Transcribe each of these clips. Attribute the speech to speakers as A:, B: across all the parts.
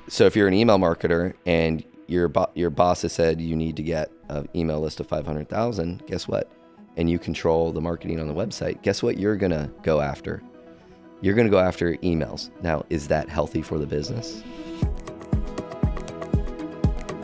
A: So if you're an email marketer and your boss has said you need to get an email list of 500,000, guess what? And you control the marketing on the website. Guess what you're going to go after? You're going to go after emails. Now, is that healthy for the business?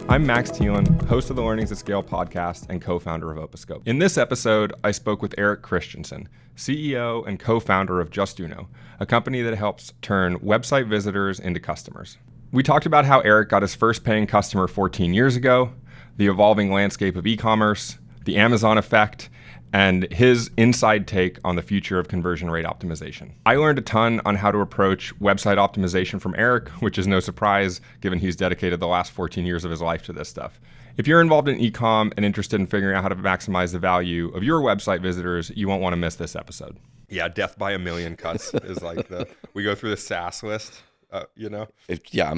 B: I'm Max Thielen, host of the Learnings at Scale podcast and co-founder of Opuscope. In this episode, I spoke with Erik Christiansen, CEO and co-founder of JustUno, a company that helps turn website visitors into customers. We talked about how Erik got his first paying customer 14 years ago, the evolving landscape of e-commerce, the Amazon effect, and his inside take on the future of conversion rate optimization. I learned a ton on how to approach website optimization from Erik, which is no surprise given he's dedicated the last 14 years of his life to this stuff. If you're involved in e-com and interested in figuring out how to maximize the value of your website visitors, you won't want to miss this episode.
C: Yeah, death by a million cuts is like we go through the SaaS list.
A: I'm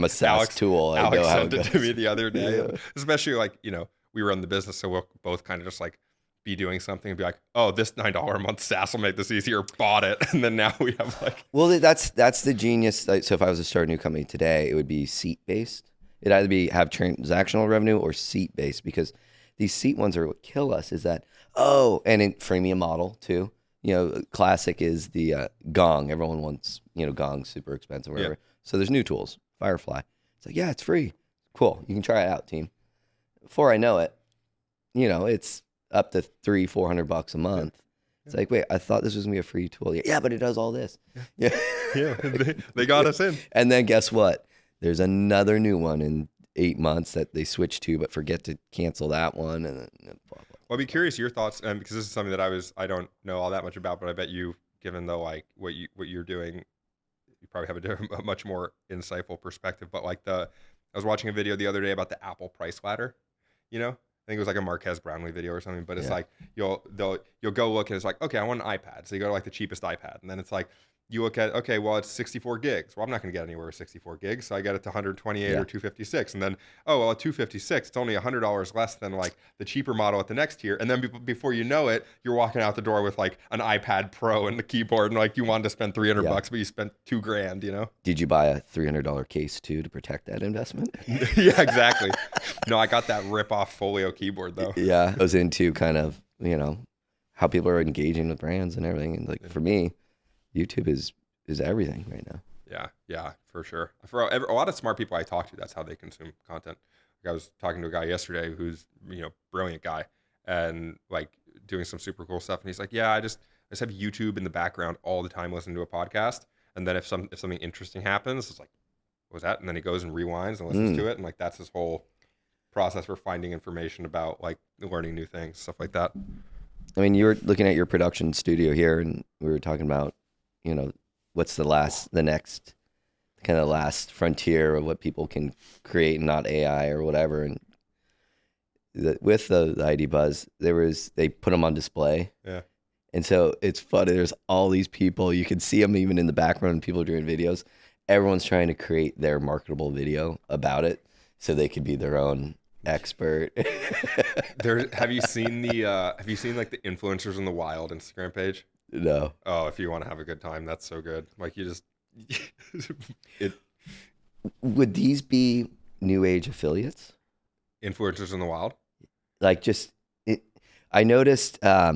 A: a SaaS tool.
C: Alex sent it to me the other day, yeah. Especially we run the business, so we'll both kind of just be doing something and be like, oh, this $9 a month SaaS will make this easier, bought it. And then now we have
A: Well, that's the genius. So if I was to start a new company today, it would be seat-based. It'd either have transactional revenue or seat-based, because these seat ones are what kill us is that, and in freemium model too. Classic is the Gong. Everyone wants, Gong, super expensive, whatever. Yeah. So there's new tools, Firefly. It's like, yeah, it's free. Cool. You can try it out, team. Before I know it, it's up to $300-$400 a month. Yeah. It's like, wait, I thought this was gonna be a free tool. Yeah, but it does all this. Yeah.
C: They got us in.
A: And then guess what? There's another new one in 8 months that they switch to, but forget to cancel that one. And then blah, blah.
C: Well, I'd be curious your thoughts, because this is something that I don't know all that much about, but I bet you, given though what you're doing, you probably have a much more insightful perspective. But I was watching a video the other day about the Apple price ladder. I think it was like a Marquez Brownlee video or something, but it's you'll go look and it's like, okay, I want an iPad. So you go to the cheapest iPad. And then it's like, you look at, okay, well, it's 64 gigs. Well, I'm not going to get anywhere with 64 gigs. So I get it to 128 or 256. And then, at 256, it's only $100 less than the cheaper model at the next tier. And then before you know it, you're walking out the door with an iPad Pro and the keyboard. And you wanted to spend $300 but you spent $2,000,
A: Did you buy a $300 case too to protect that investment?
C: Yeah, exactly. No, I got that rip-off Folio keyboard though.
A: Yeah, I was into kind of, how people are engaging with brands and everything. And for me, YouTube is everything right now.
C: Yeah, for sure. For a lot of smart people I talk to, that's how they consume content. I was talking to a guy yesterday who's brilliant guy and doing some super cool stuff, and he's like, yeah, I just have YouTube in the background all the time listening to a podcast, and then if something interesting happens, it's like, what was that? And then he goes and rewinds and listens to it, and that's his whole process for finding information about learning new things, stuff like that.
A: I mean, you were looking at your production studio here, and we were talking about what's the next kind of last frontier of what people can create, not AI or whatever. And with the ID Buzz, they put them on display.
C: Yeah.
A: And so it's funny. There's all these people. You can see them even in the background. People doing videos. Everyone's trying to create their marketable video about it, so they could be their own expert.
C: Have you seen the influencers in the wild Instagram page?
A: No.
C: Oh, if you want to have a good time, that's so good.
A: Would these be new age affiliates?
C: Influencers in the wild?
A: I noticed, I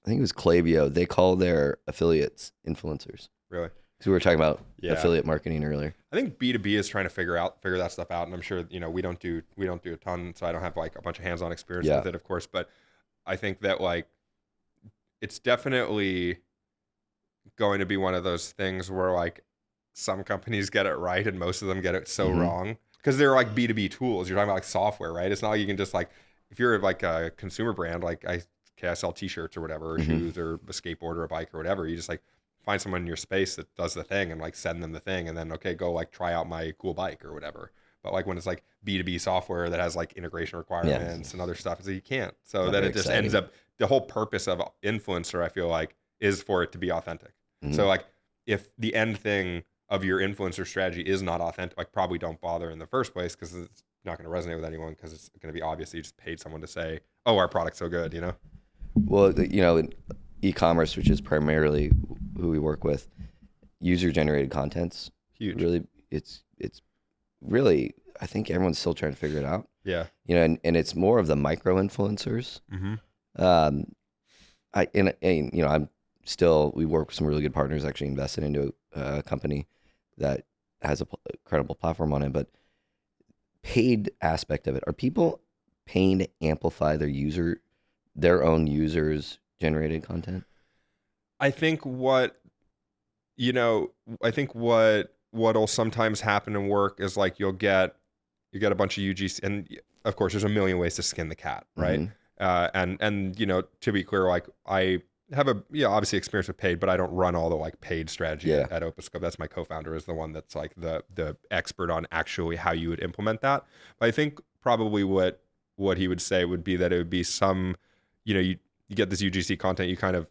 A: think it was Klaviyo, they call their affiliates influencers.
C: Really?
A: Because we were talking about affiliate marketing earlier.
C: I think B2B is trying to figure that stuff out, and I'm sure we don't do a ton, so I don't have a bunch of hands-on experience with it, of course. But I think that it's definitely going to be one of those things where some companies get it right and most of them get it so wrong, because they're B2B tools. You're talking about software, right? It's not like you can just if you're a consumer brand, I sell t-shirts or whatever, or shoes or a skateboard or a bike or whatever. You just find someone in your space that does the thing and send them the thing, and then go try out my cool bike or whatever. But when it's B2B software that has integration requirements and other stuff, you can't. So then it just ends up, the whole purpose of influencer, I feel is for it to be authentic. So if the end thing of your influencer strategy is not authentic, probably don't bother in the first place, because it's not going to resonate with anyone, because it's going to be obvious that you just paid someone to say, oh, our product's so good,
A: Well, e-commerce, which is primarily who we work with, user-generated content's
C: huge.
A: Really, it's really, I think everyone's still trying to figure it out.
C: Yeah.
A: You know, and it's more of the micro influencers.
C: Mm-hmm.
A: We work with some really good partners, actually invested into a company that has a credible platform on it, but paid aspect of it, are people paying to amplify their own users generated content?
C: I think what'll sometimes happen in work is like you get a bunch of UGC, and of course there's a million ways to skin the cat, right?
A: Mm-hmm.
C: And to be clear, like I have obviously experience with paid, but I don't run all the like paid strategy at Opiscope. That's my co-founder is the one that's like the expert on actually how you would implement that. But I think probably what he would say would be that it would be some, you get this UGC content, you kind of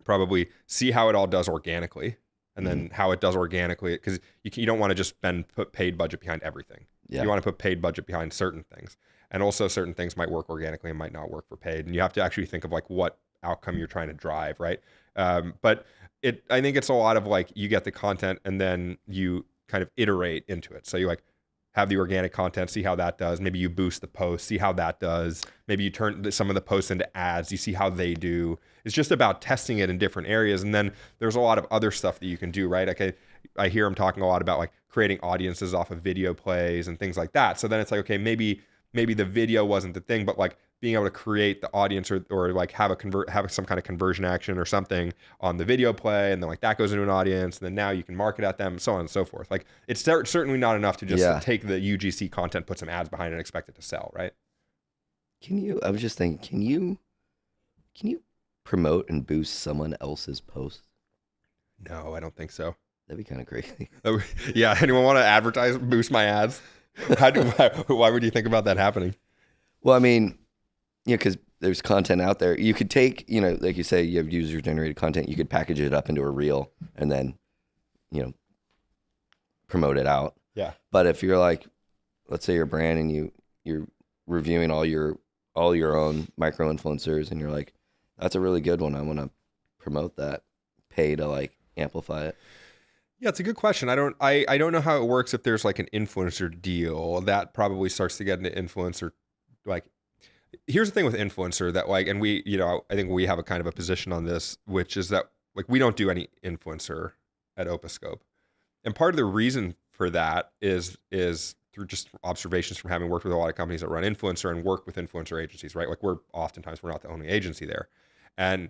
C: probably see how it all does organically, and then how it does organically, because you don't want to just put paid budget behind everything. You want to put paid budget behind certain things, and also certain things might work organically and might not work for paid, and you have to actually think of like what outcome you're trying to drive, right? But I think it's a lot of like you get the content and then you kind of iterate into it. So you like have the organic content, see how that does. Maybe you boost the post, see how that does. Maybe you turn some of the posts into ads, you see how they do. It's just about testing it in different areas. And then there's a lot of other stuff that you can do, right? Okay, I hear him talking a lot about like creating audiences off of video plays and things like that. So then it's like, okay, maybe the video wasn't the thing, but like being able to create the audience or like have some kind of conversion action or something on the video play, and then like that goes into an audience, and then now you can market at them, so on and so forth. Like it's certainly not enough to just take the UGC content, put some ads behind it, and expect it to sell, right?
A: I was just thinking, can you promote and boost someone else's post?
C: No, I don't think so.
A: That'd be kind of crazy.
C: Yeah, anyone want to boost my ads? Why would you think about that happening?
A: Well, I mean, because there's content out there. You could take, like you say, you have user-generated content. You could package it up into a reel and then, promote it out.
C: Yeah.
A: But if you're like, let's say you're a brand and you're reviewing all your own micro-influencers, and you're like, that's a really good one, I want to promote that, pay to like amplify it.
C: Yeah, it's a good question. I don't know how it works if there's like an influencer deal. That probably starts to get into influencer. Like, here's the thing with influencer that like, and we, I think we have a kind of a position on this, which is that like we don't do any influencer at Opiscope. And part of the reason for that is through just observations from having worked with a lot of companies that run influencer and work with influencer agencies, right? Like we're not the only agency there. And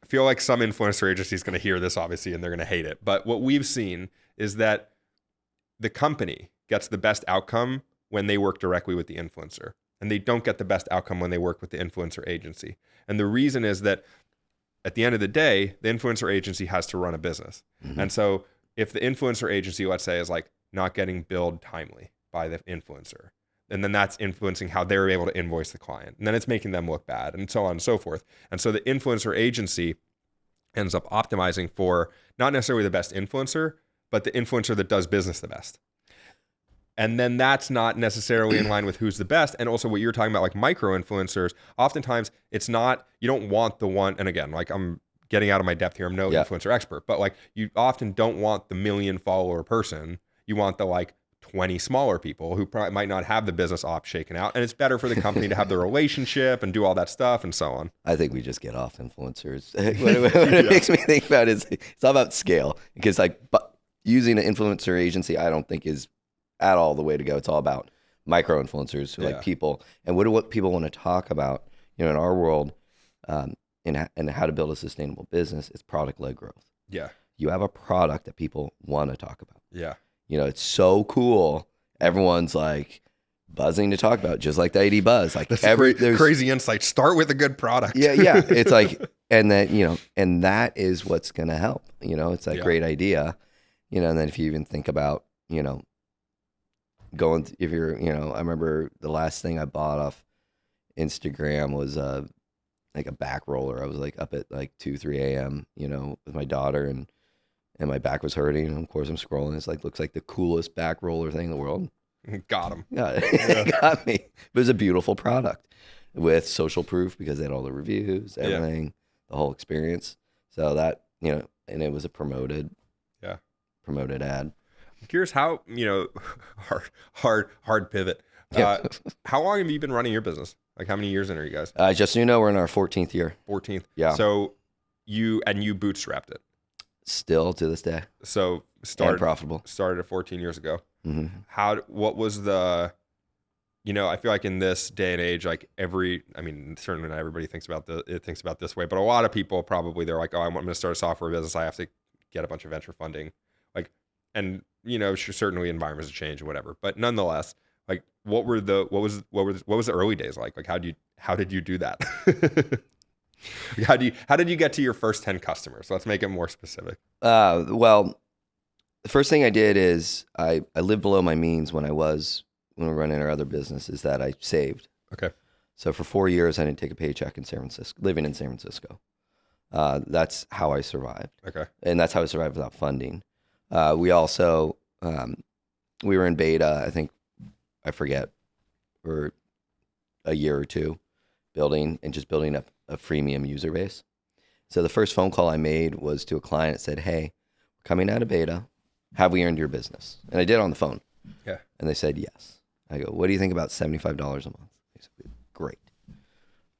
C: I feel like some influencer agency is going to hear this, obviously, and they're going to hate it. But what we've seen is that the company gets the best outcome when they work directly with the influencer, and they don't get the best outcome when they work with the influencer agency. And the reason is that at the end of the day, the influencer agency has to run a business. Mm-hmm. And so if the influencer agency, let's say, is like not getting billed timely by the influencer, and then that's influencing how they're able to invoice the client. And then it's making them look bad, and so on and so forth. And so the influencer agency ends up optimizing for not necessarily the best influencer, but the influencer that does business the best. And then that's not necessarily in line with who's the best. And also what you're talking about, like micro influencers, oftentimes it's not, you don't want the one, and again, like I'm getting out of my depth here, I'm no influencer expert, but like you often don't want the 1 million follower person. You want the like 20 smaller people who probably might not have the business ops shaken out. And it's better for the company to have the relationship and do all that stuff and so on.
A: I think we just get off influencers. What it makes me think about is it's all about scale, because like using an influencer agency, I don't think is at all the way to go. It's all about micro influencers who like people, and what people want to talk about, in our world, and how to build a sustainable business. It's product-led growth.
C: Yeah.
A: You have a product that people want to talk about.
C: Yeah.
A: It's so cool. Everyone's like buzzing to talk about, just like the AD Buzz. Like
C: there's crazy insight. Start with a good product.
A: Yeah. It's like, and then, and that is what's going to help, it's that great idea, and then if you even think about, if you're, I remember the last thing I bought off Instagram was like a back roller. I was like up at like 2-3 a.m., with my daughter, and my back was hurting. And of course I'm scrolling. It's like, looks like the coolest back roller thing in the world.
C: Got him.
A: Yeah, it got me. But it was a beautiful product with social proof, because they had all the reviews, everything, the whole experience. So that, and it was a promoted ad.
C: Curious how, hard pivot.
A: Yeah.
C: How long have you been running your business? Like how many years in are you guys?
A: JustUno, we're in our 14th year.
C: 14th.
A: Yeah.
C: So you bootstrapped it.
A: Still to this day.
C: So
A: And profitable.
C: Started it 14 years ago.
A: Mm-hmm.
C: What was the, I feel like in this day and age, like certainly not everybody thinks about this way, but a lot of people probably, they're like, oh, I'm going to start a software business. I have to get a bunch of venture funding. Like, and certainly environments have changed and whatever, but nonetheless, like what was the early days like? Like, how did you do that? How did you get to your first 10 customers? Let's make it more specific.
A: Well, the first thing I did is I lived below my means when we were running our other business, is that I saved.
C: Okay.
A: So for 4 years, I didn't take a paycheck in San Francisco, living in San Francisco. That's how I survived.
C: Okay.
A: And that's how I survived without funding. We also, we were in beta, I forget, for a year or two, building up a freemium user base. So the first phone call I made was to a client that said, hey, we're coming out of beta. Have we earned your business? And I did it on the phone.
C: Yeah.
A: And they said, yes. I go, what do you think about $75 a month? They said, great.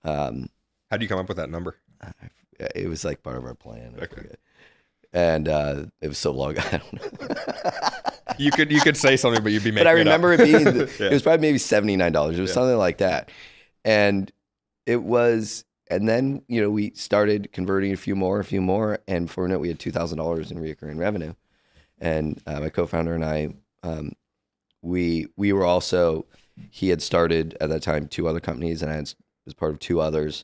C: How do you come up with that number?
A: It was like part of our plan.
C: Okay.
A: And it was so long. I don't know.
C: You could say something, but you'd be making
A: But I remember it being,
C: Yeah.
A: It was probably maybe $79. It was
C: Yeah.
A: something like that. And it was, and then, we started converting a few more. And before we knew it, we had $2,000 in recurring revenue. And my co-founder and I, we were also, he had started at that time 2 other companies, and I was part of 2 others.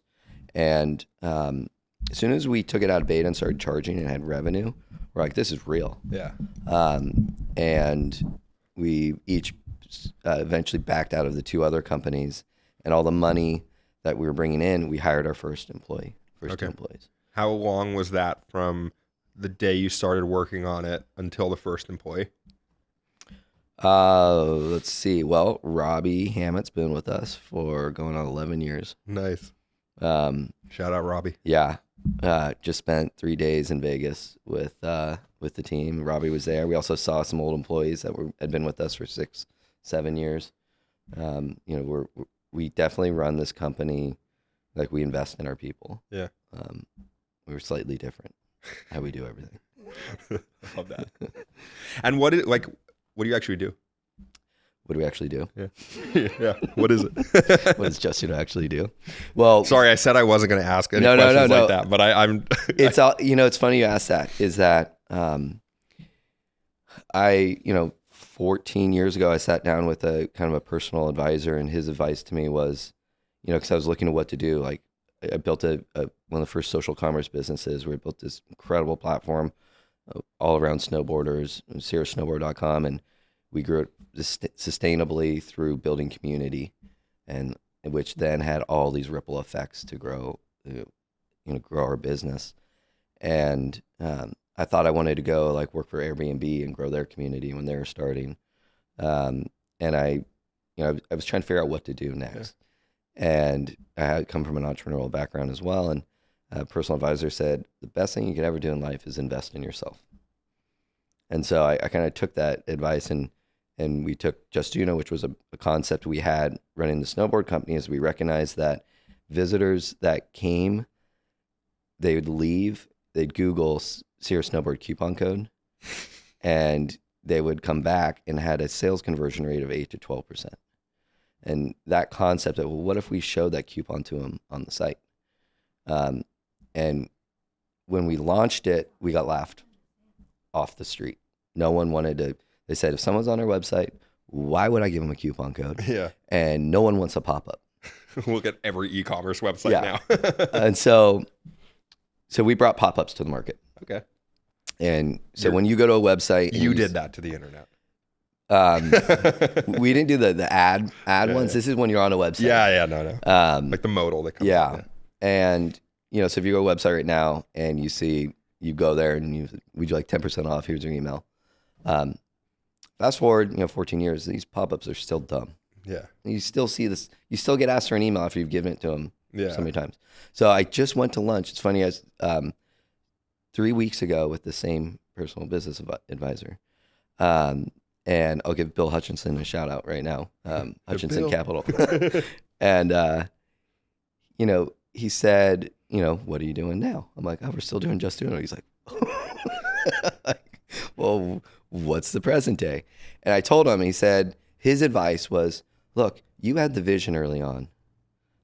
A: And as soon as we took it out of beta and started charging and had revenue, we're like, this is real.
C: Yeah.
A: And we each eventually backed out of the 2 other companies, and all the money that we were bringing in, we hired our first 2 employees.
C: How long was that from the day you started working on it until the first employee?
A: Let's see. Well, Robbie Hammett's been with us for going on 11 years.
C: Nice. Shout out Robbie.
A: Yeah. Just spent 3 days in Vegas with the team. Robbie was there. We also saw some old employees that had been with us for 6-7 years. We definitely run this company like we invest in our people.
C: Yeah.
A: We're slightly different how we do everything.
C: Love that. And what do you actually do?
A: What do we actually do?
C: Yeah. Yeah. What is it?
A: What does JustUno actually do? Well,
C: sorry, I said I wasn't going to ask any questions like that, but I'm.
A: It's all. It's funny you ask that. Is that 14 years ago, I sat down with a kind of a personal advisor, and his advice to me was, because I was looking at what to do. Like, I built one of the first social commerce businesses where I built this incredible platform all around snowboarders, SierraSnowboard.com, and we grew it sustainably through building community, and which then had all these ripple effects to grow our business. And I thought I wanted to go work for Airbnb and grow their community when they were starting. And I was trying to figure out what to do next. Yeah. And I had come from an entrepreneurial background as well. And a personal advisor said, the best thing you could ever do in life is invest in yourself. And so I kind of took that advice, and we took JustUno, which was a concept we had running the snowboard company, as we recognized that visitors that came, they would leave, they'd Google Sierra Snowboard coupon code, and they would come back and had a sales conversion rate of 8 to 12%. And that concept of, well, what if we showed that coupon to them on the site? And when we launched it, we got laughed off the street. No one wanted to. They said, if someone's on our website, why would I give them a coupon code?
C: Yeah.
A: And no one wants a pop-up.
C: Look at every e-commerce website now.
A: And so we brought pop-ups to the market.
C: Okay.
A: And so when you go to a website,
C: you did that to the internet.
A: We didn't do the ad ones. Yeah. This is when you're on a website.
C: Yeah, no. Like the modal that comes
A: up. And so if you go to a website right now and you see, you go there and would you like 10% off? Here's your email. Fast forward, 14 years, these pop-ups are still dumb.
C: Yeah.
A: You still see this. You still get asked for an email after you've given it to them so many times. So I just went to lunch. It's funny, as 3 weeks ago with the same personal business advisor. And I'll give Bill Hutchinson a shout out right now, Hutchinson
C: Bill.
A: Capital. And, he said, what are you doing now? I'm like, oh, we're still doing JustUno. He's like, well, what's the present day? And I told him, he said, his advice was, look, you had the vision early on.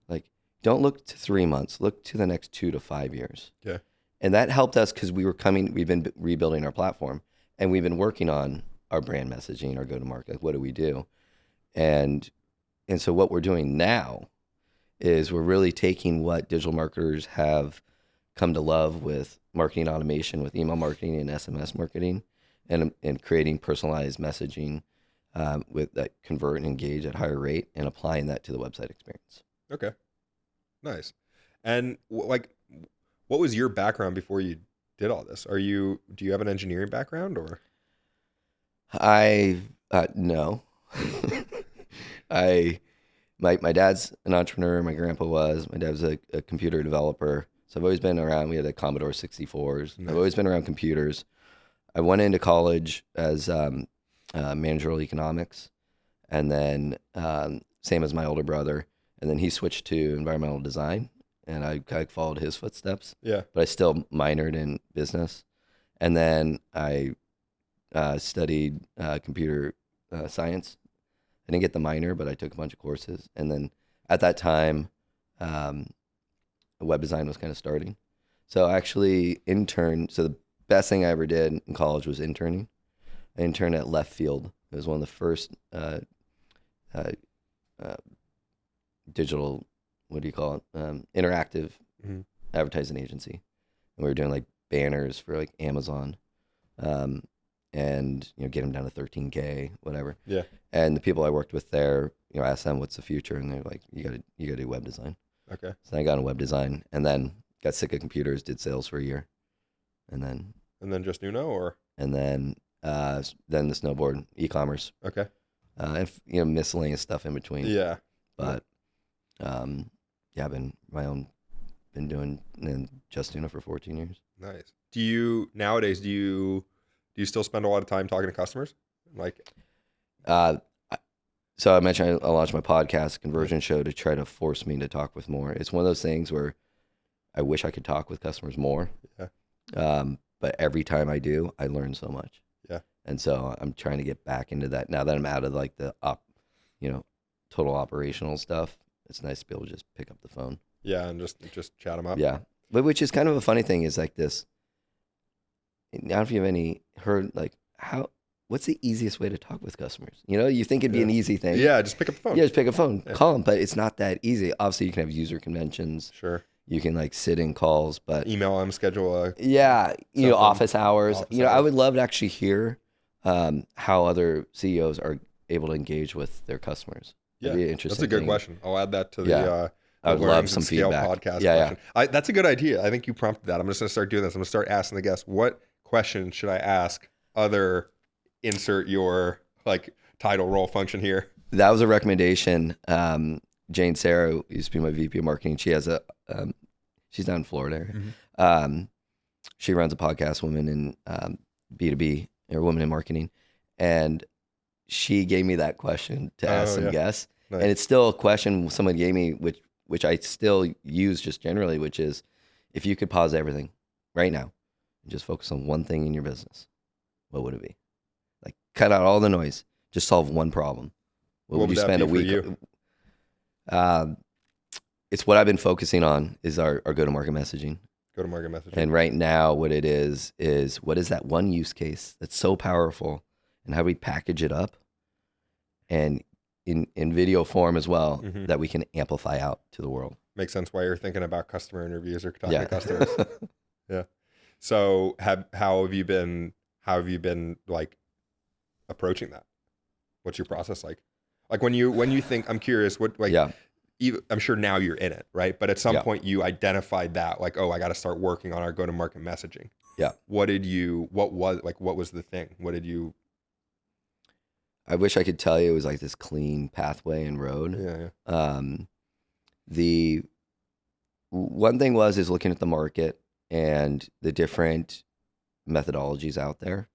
A: Like, don't look to 3 months, look to the next 2 to 5 years.
C: Yeah.
A: And that helped us because we've been rebuilding our platform, and we've been working on our brand messaging, our go-to-market. Like, what do we do? And so what we're doing now is we're really taking what digital marketers have come to love with marketing automation, with email marketing and SMS marketing, and creating personalized messaging with that convert and engage at higher rate, and applying that to the website experience.
C: Okay. Nice. And what was your background before you did all this? Do you have an engineering background or?
A: No. My dad's an entrepreneur. My grandpa was. My dad was a computer developer. So I've always been around. We had the Commodore 64s.
C: Nice.
A: I've always been around computers. I went into college as managerial economics, and then same as my older brother. And then he switched to environmental design, and I followed his footsteps.
C: Yeah.
A: But I still minored in business. And then I studied computer science. I didn't get the minor, but I took a bunch of courses. And then at that time, web design was kind of starting. So I actually interned. So the best thing I ever did in college was interning. I interned at Left Field. It was one of the first digital, what do you call it? Interactive advertising agency. And we were doing like banners for like Amazon. And get them down to 13K, whatever.
C: Yeah.
A: And the people I worked with there, asked them what's the future, and they're like, you gotta do web design.
C: Okay.
A: So I got in web design, and then got sick of computers, did sales for a year, and then
C: JustUno or?
A: And then the snowboard, eCommerce.
C: Okay.
A: And miscellaneous stuff in between.
C: Yeah.
A: But I've been doing JustUno for 14 years.
C: Nice. Nowadays do you still spend a lot of time talking to customers?
A: So I mentioned I launched my podcast, Conversion Show, to try to force me to talk with more. It's one of those things where I wish I could talk with customers more.
C: Yeah.
A: But every time I do, I learn so much.
C: Yeah.
A: And so I'm trying to get back into that now that I'm out of like the total operational stuff. It's nice to be able to just pick up the phone.
C: Yeah, and just chat them up.
A: Yeah. But which is kind of a funny thing is like this. I don't know if you've heard like what's the easiest way to talk with customers? You think it'd be an easy thing.
C: Yeah, just pick up the phone.
A: Yeah, just pick up the phone, call them, but it's not that easy. Obviously, you can have user conventions.
C: Sure.
A: You can like sit in calls, but
C: email them, schedule a
A: office hours.
C: Office
A: I
C: hours.
A: would love to actually hear how other CEOs are able to engage with their customers.
C: Yeah,
A: That'd be an interesting.
C: that's a good
A: thing.
C: question. I'll add that to the
A: I would love
C: Learnings
A: some
C: and Scale
A: feedback.
C: podcast
A: Yeah,
C: question. That's a good idea. I think you prompted that. I'm just going to start doing this. I'm going to start asking the guests, what question should I ask other, insert your like title role function here?
A: That was a recommendation. Jane Sarah used to be my VP of marketing. She has she's down in Florida.
C: Mm-hmm.
A: She runs a podcast, Women in B2B, or Women in Marketing. And she gave me that question to ask some guests.
C: Nice.
A: And it's still a question someone gave me, which I still use just generally, which is, if you could pause everything right now and just focus on one thing in your business, what would it be? Like, cut out all the noise. Just solve one problem. What would you spend a week? It's what I've been focusing on is our go-to-market messaging.
C: Go-to-market messaging.
A: And right now, what it is what is that one use case that's so powerful, and how do we package it up and in video form as well, that we can amplify out to the world.
C: Makes sense why you're thinking about customer interviews or talking to customers. Yeah. So how have you been like approaching that? What's your process like? Like when you think, I'm curious, what like I'm sure now you're in it, right? But at some point you identified that like, oh, I got to start working on our go-to-market messaging. Yeah. What was the thing?
A: I wish I could tell you it was like this clean pathway and road.
C: Yeah.
A: The one thing is looking at the market and the different methodologies out there.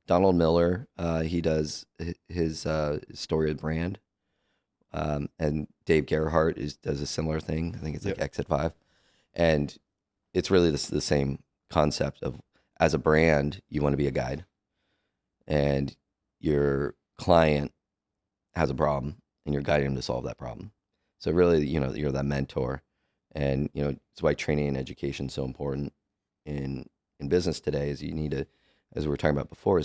A: Donald Miller, he does his story of brand. And Dave Gerhardt does a similar thing. I think it's like Exit 5. And it's really the same concept of, as a brand, you want to be a guide. And your client has a problem, and you're guiding them to solve that problem. So really, you're that mentor. And, it's why training and education is so important in business today, is you need to, as we were talking about before,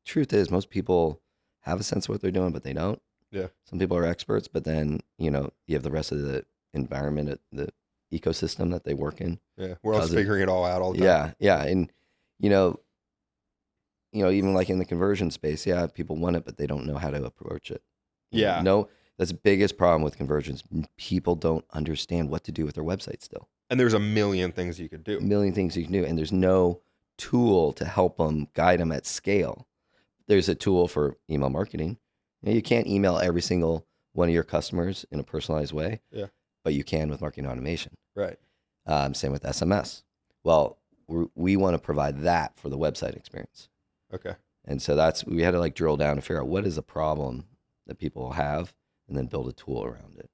A: truth is most people have a sense of what they're doing, but they don't.
C: Yeah.
A: Some people are experts, but then, you have the rest of the environment, the ecosystem that they work in.
C: Yeah. We're all figuring it all out all the time.
A: Yeah. Yeah. And, even like in the conversion space, people want it, but they don't know how to approach it. No, that's the biggest problem with conversions. People don't understand what to do with their website still.
C: And there's a million things you could do.
A: And there's no tool to help them, guide them at scale. There's a tool for email marketing. You can't email every single one of your customers in a personalized way, but you can with marketing automation.
C: Right.
A: Same with SMS. Well, we want to provide that for the website experience.
C: Okay.
A: And so we had to drill down to figure out what is the problem that people have, and then build a tool around it.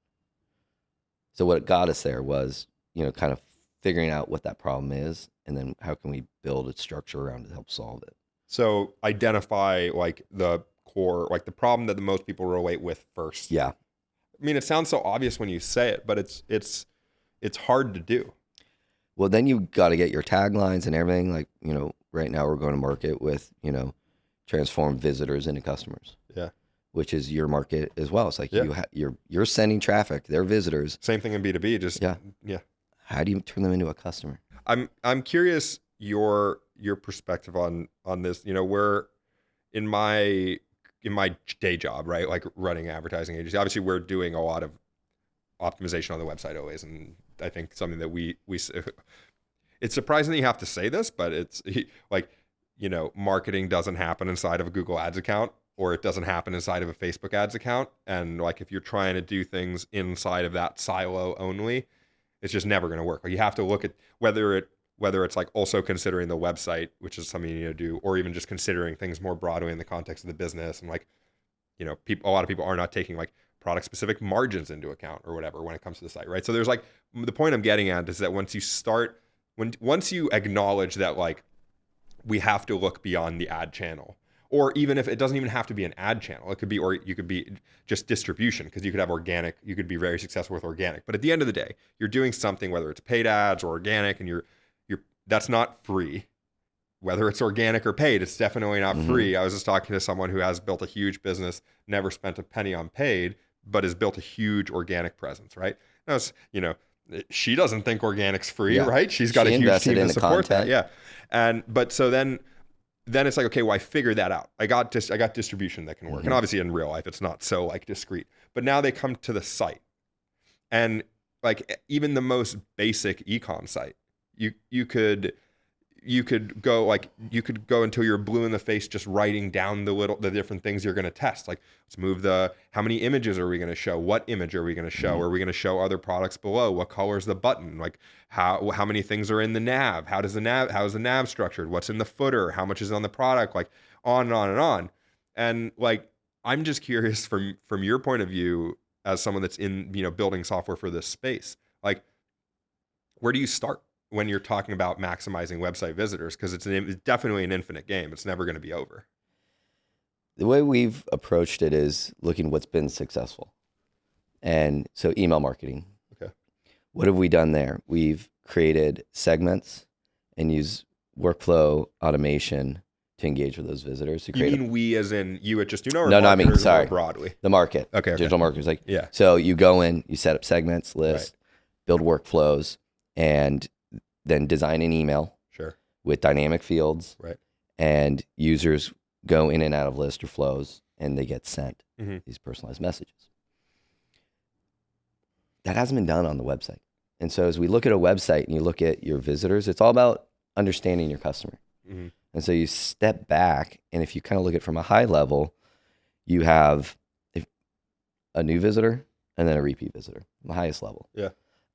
A: So what got us there was, kind of figuring out what that problem is, and then how can we build a structure around it to help solve it.
C: So identify the core, the problem that the most people relate with first.
A: Yeah.
C: I mean, it sounds so obvious when you say it, but it's hard to do.
A: Well, then you got to get your taglines and everything. Right now we're going to market with, transform visitors into customers.
C: Yeah.
A: Which is your market as well. It's like you're sending traffic, they're visitors.
C: Same thing in B2B. Just yeah.
A: How do you turn them into a customer?
C: I'm curious your perspective on this. We're in my day job, right? Like running advertising agency. Obviously, we're doing a lot of optimization on the website always, and I think something that we it's surprising that you have to say this, but it's marketing doesn't happen inside of a Google Ads account, or it doesn't happen inside of a Facebook ads account. And if you're trying to do things inside of that silo only, it's just never going to work. You have to look at whether it's also considering the website, which is something you need to do, or even just considering things more broadly in the context of the business. And a lot of people are not taking product specific margins into account or whatever when it comes to the site, right? So there's the point I'm getting at is that once you acknowledge that we have to look beyond the ad channel, or even if it doesn't even have to be an ad channel, it could be, or you could be just distribution, because you could have organic, you could be very successful with organic. But at the end of the day, you're doing something, whether it's paid ads or organic, and that's not free. Whether it's organic or paid, it's definitely not free. I was just talking to someone who has built a huge business, never spent a penny on paid, but has built a huge organic presence, right? Now, she doesn't think organic's free, right? She's got a huge team to support that. Yeah. But so then it's okay, well, I figured that out. I got distribution that can work. And obviously in real life, it's not so discrete. But now they come to the site. And even the most basic e-com site, you could go until you're blue in the face just writing down the different things you're going to test. Let's move how many images are we going to show? What image are we going to show? Are we going to show other products below? What color is the button? How many things are in the nav? How is the nav structured? What's in the footer? How much is on the product? On and on and on. And I'm just curious from your point of view as someone that's in, building software for this space, where do you start when you're talking about maximizing website visitors? Because it's definitely an infinite game. It's never going to be over.
A: The way we've approached it is looking at what's been successful. And so email marketing.
C: Okay.
A: What have we done there? We've created segments and use workflow automation to engage with those visitors.
C: You mean we as in you at JustUno, or
A: no, I mean, sorry,
C: more broadly?
A: The market.
C: Okay.
A: Digital marketers.
C: Yeah.
A: So you go in, you set up segments, lists, build workflows, and then design an email with dynamic fields,
C: right?
A: And users go in and out of lists or flows, and they get sent these personalized messages. That hasn't been done on the website. And so as we look at a website and you look at your visitors, it's all about understanding your customer. And so you step back, and if you kind of look at it from a high level, you have a new visitor and then a repeat visitor, the highest level.
C: Yeah.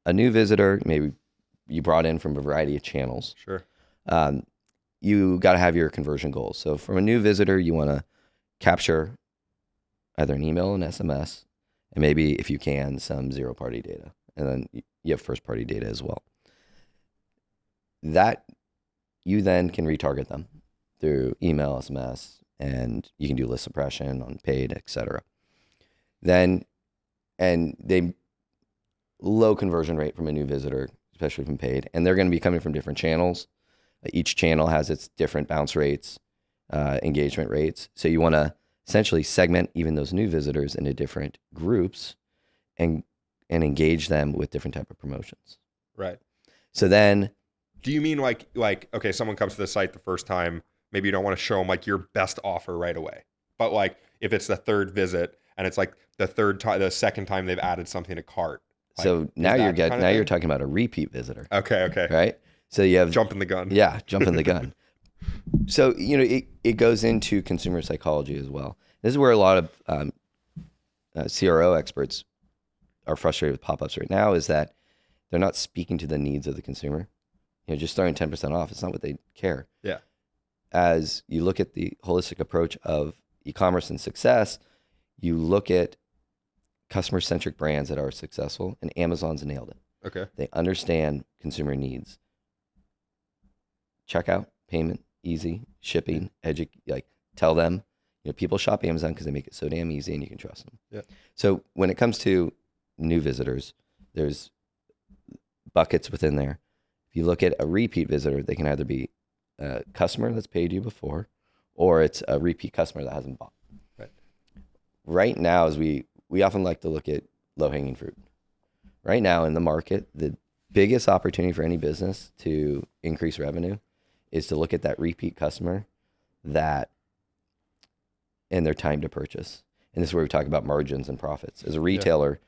A: A new visitor, maybe you brought in from a variety of channels.
C: Sure.
A: you got to have your conversion goals. So from a new visitor, you want to capture either an email, an SMS, and maybe if you can, some zero-party data. And then you have first-party data as well. That you then can retarget them through email, SMS, and you can do list suppression on paid, etc. Then, and they low conversion rate from a new visitor, especially from paid, and they're going to be coming from different channels. Each channel has its different bounce rates, engagement rates. So you want to essentially segment even those new visitors into different groups and engage them with different type of promotions.
C: Right.
A: So then,
C: do you mean like okay, someone comes to the site the first time, maybe you don't want to show them like your best offer right away, but like if it's the third visit and it's like the second time they've added something to cart. Like,
A: so now you're talking about a repeat visitor.
C: Okay.
A: Right. So you have
C: jumping the gun.
A: Yeah, jumping the gun. So it goes into consumer psychology as well. This is where a lot of CRO experts are frustrated with pop-ups right now, is that they're not speaking to the needs of the consumer. Just throwing 10% off, it's not what they care.
C: Yeah.
A: As you look at the holistic approach of e-commerce and success, you look at customer-centric brands that are successful, and Amazon's nailed it.
C: Okay.
A: They understand consumer needs. Checkout, payment, easy, shipping, tell them, people shop Amazon because they make it so damn easy and you can trust them.
C: Yeah.
A: So when it comes to new visitors, there's buckets within there. If you look at a repeat visitor, they can either be a customer that's paid you before, or it's a repeat customer that hasn't bought.
C: Right.
A: Right now, as we often like to look at low-hanging fruit. Right now in the market, the biggest opportunity for any business to increase revenue is to look at that repeat customer and their time to purchase. And this is where we talk about margins and profits. As a retailer,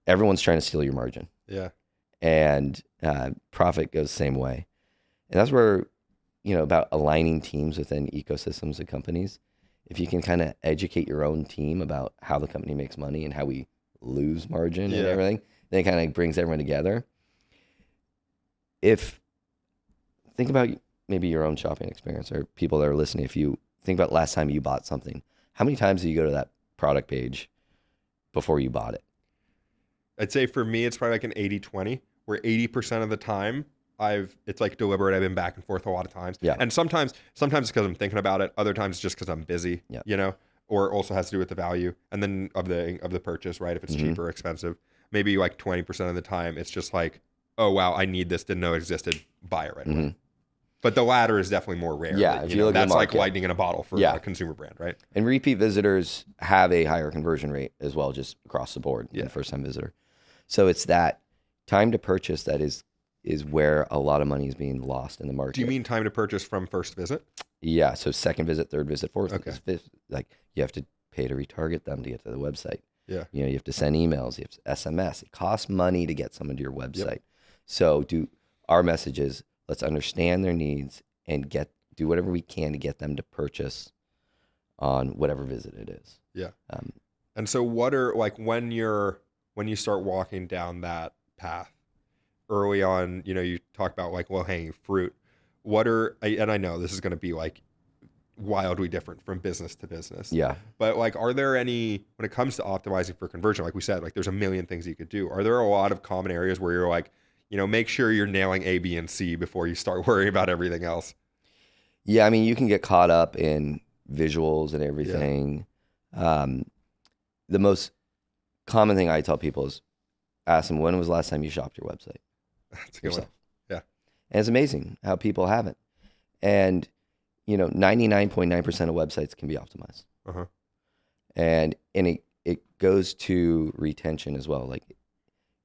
A: everyone's trying to steal your margin.
C: Yeah.
A: And profit goes the same way. And that's where, about aligning teams within ecosystems of companies. If you can kind of educate your own team about how the company makes money and how we lose margin and everything, then it kind of brings everyone together. Think about maybe your own shopping experience, or people that are listening, if you think about last time you bought something, how many times do you go to that product page before you bought it?
C: I'd say for me, it's probably like an 80-20, where 80% of the time it's like deliberate. I've been back and forth a lot of times.
A: Yeah.
C: And sometimes it's because I'm thinking about it. Other times it's just because I'm busy, or it also has to do with the value and then of the purchase, right? If it's cheap or expensive, maybe like 20% of the time, it's just like, oh, wow, I need this, didn't know it existed, buy it right away. But the latter is definitely more rare.
A: Yeah,
C: But,
A: if you look at
C: that's
A: the
C: like
A: market.
C: lightning in a bottle for a consumer brand, right?
A: And repeat visitors have a higher conversion rate as well, just across the board than first-time visitor. So it's that time to purchase that is where a lot of money is being lost in the market.
C: Do you mean time to purchase from first visit?
A: Yeah, so second visit, third visit, fourth
C: Okay.
A: fifth. Like you have to pay to retarget them to get to the website.
C: Yeah.
A: You have to send emails, you have to SMS. It costs money to get someone to your website. So our message is, let's understand their needs and do whatever we can to get them to purchase on whatever visit it is.
C: Yeah. And so what are, like, when you start walking down that path early on, you talk about like low-hanging fruit. And I know this is going to be like wildly different from business to business.
A: Yeah.
C: But like, are there any, when it comes to optimizing for conversion, like we said, like there's a million things you could do. Are there a lot of common areas where you're like, make sure you're nailing A, B, and C before you start worrying about everything else?
A: Yeah, I mean, you can get caught up in visuals and everything. Yeah. The most common thing I tell people is ask them, when was the last time you shopped your website?
C: That's a good one. Yeah.
A: And it's amazing how people haven't. And, 99.9% of websites can be optimized.
C: Uh-huh.
A: And it goes to retention as well. Like